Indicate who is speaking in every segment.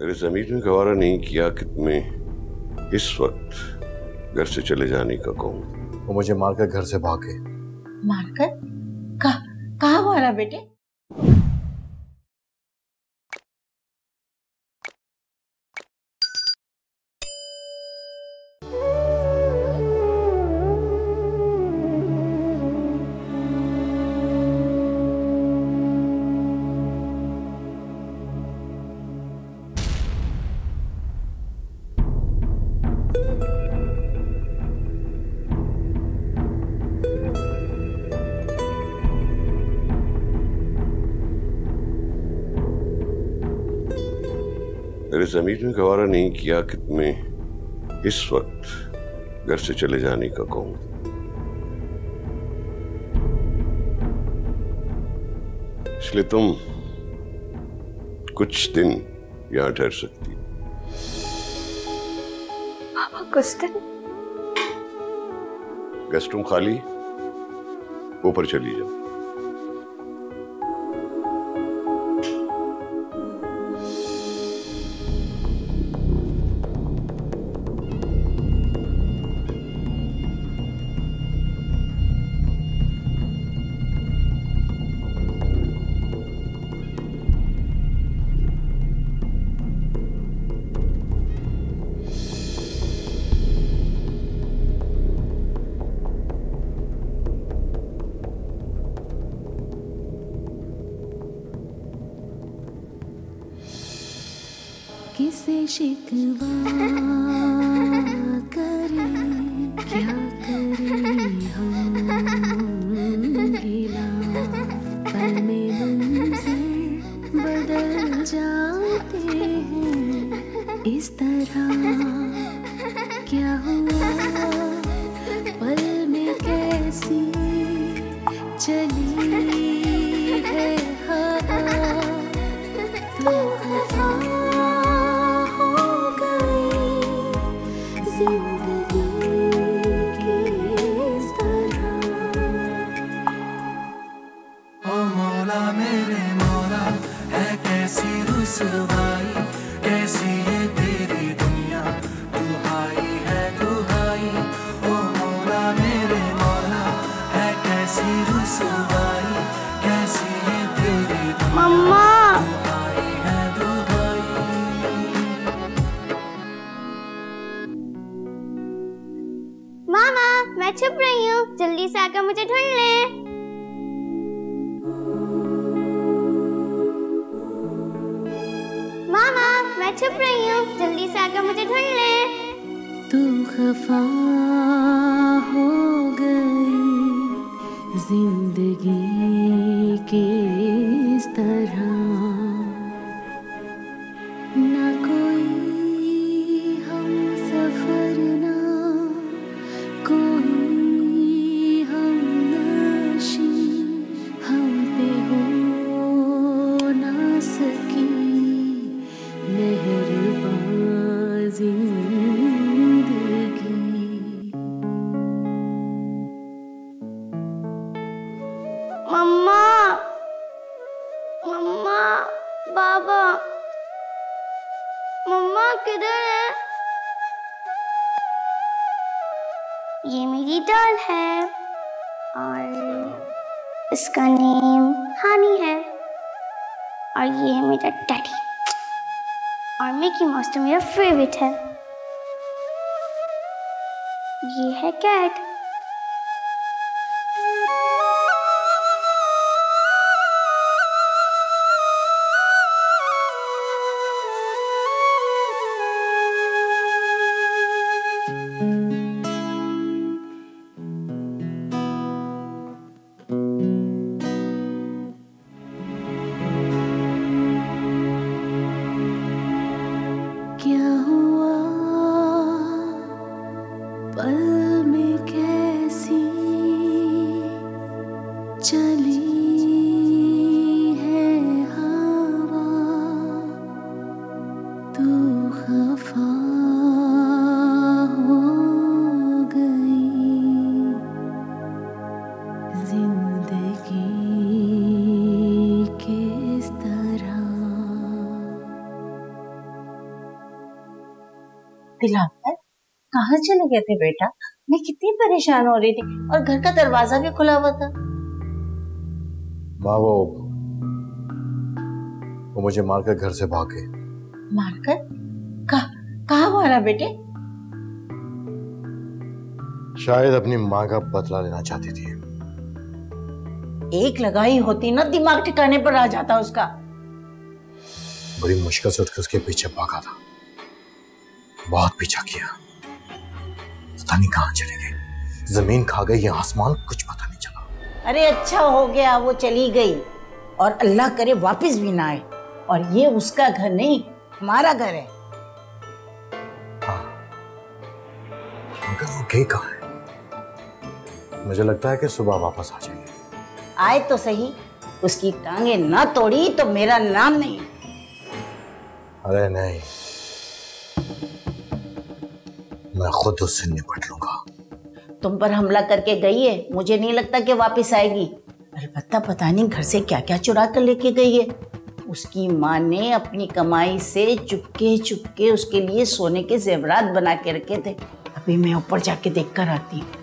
Speaker 1: मेरे ज़मीर ने गवारा नहीं किया कि तुम्हें इस वक्त घर से चले जाने का कहूँ।
Speaker 2: वो मुझे मारकर घर से भागे।
Speaker 3: मारकर? कहाँ मारा बेटे?
Speaker 1: मेरे ज़मीर ने गवारा नहीं किया कि तुम्हें इस वक्त घर से चले जाने का कहूँ। इसलिए तुम कुछ दिन यहाँ ठहर सकती।
Speaker 4: पापा कुछ दिन?
Speaker 1: गेस्ट रूम खाली, ऊपर चली जाओ।
Speaker 5: किसे शिकवा करे, क्या करे हम गिला, पल में मंज़िल बदल जाते हैं इस तरह। क्या हुआ पल में कैसी चली है हवा, तो खफा
Speaker 6: रुसवाई कैसी है तेरी दुनिया, दुहाई है दुहाई। ओ मौला मेरे मौला है कैसी रुसवाई, कैसी है तेरी दुनिया,
Speaker 4: मम्मा
Speaker 6: दुहाई है दुहाई।
Speaker 4: मामा मैं छुप रही हूँ, जल्दी से आकर मुझे ढूंढ ले। मामा मैं छुप रही हूँ, जल्दी से आकर मुझे ढूंढ ले।
Speaker 5: तू खफा हो गई जिंदगी के इस तरह, ना कोई हम सफर, ना कोई हम नशी, हम पे हो ना सकी मेहरबान जिंदगी।
Speaker 4: मम्मा मम्मा बाबा, मम्मा किधर है? ये मेरी डॉल है और इसका नेम हानी है, और ये है मेरा डैडी, और मिकी माउस तो मेरा फेवरेट है। ये है कैट।
Speaker 5: क्या हुआ पल में कैसी चली है हवा, तू खफा हो गई जिंदगी के इस तरह।
Speaker 3: दिलावर कहाँ चले गए थे बेटा? मैं कितनी परेशान हो रही थी और घर का दरवाजा भी खुला हुआ था।
Speaker 2: माँ वो मुझे मारकर घर से भाग गए।
Speaker 3: मारकर? कहाँ मारा बेटे?
Speaker 2: शायद अपनी माँ का बदला लेना चाहती थी।
Speaker 3: एक लगाई होती ना दिमाग ठिकाने पर आ जाता उसका।
Speaker 2: बड़ी मुश्किल से उठकर उसके पीछे भागा था, बहुत पीछा किया, पता नहीं कहाँ चले गए। जमीन खा गई या आसमान, कुछ पता नहीं चला।
Speaker 3: अरे अच्छा हो गया वो चली गई, और अल्लाह करे वापस भी ना आए। और ये उसका घर नहीं, हमारा घर है।
Speaker 2: हाँ, मगर वो गई कहाँ है? मुझे लगता है कि सुबह वापस आ जाएगी।
Speaker 3: आए तो सही, उसकी टांगे ना तोड़ी तो मेरा नाम नहीं।
Speaker 2: अरे नहीं, मैं खुद उससे निपट लूंगा।
Speaker 3: तुम पर हमला करके गई है, मुझे नहीं लगता कि वापस आएगी। अलबत्ता पता नहीं घर से क्या क्या चुरा कर लेके गई है। उसकी माँ ने अपनी कमाई से चुपके चुपके उसके लिए सोने के जेवरात बना के रखे थे। अभी मैं ऊपर जाके देख कर आती हूँ।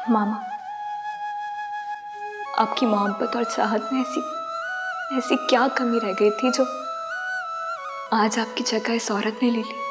Speaker 7: मामा, आपकी मोहब्बत और चाहत में ऐसी क्या कमी रह गई थी जो आज आपकी जगह इस औरत ने ले ली?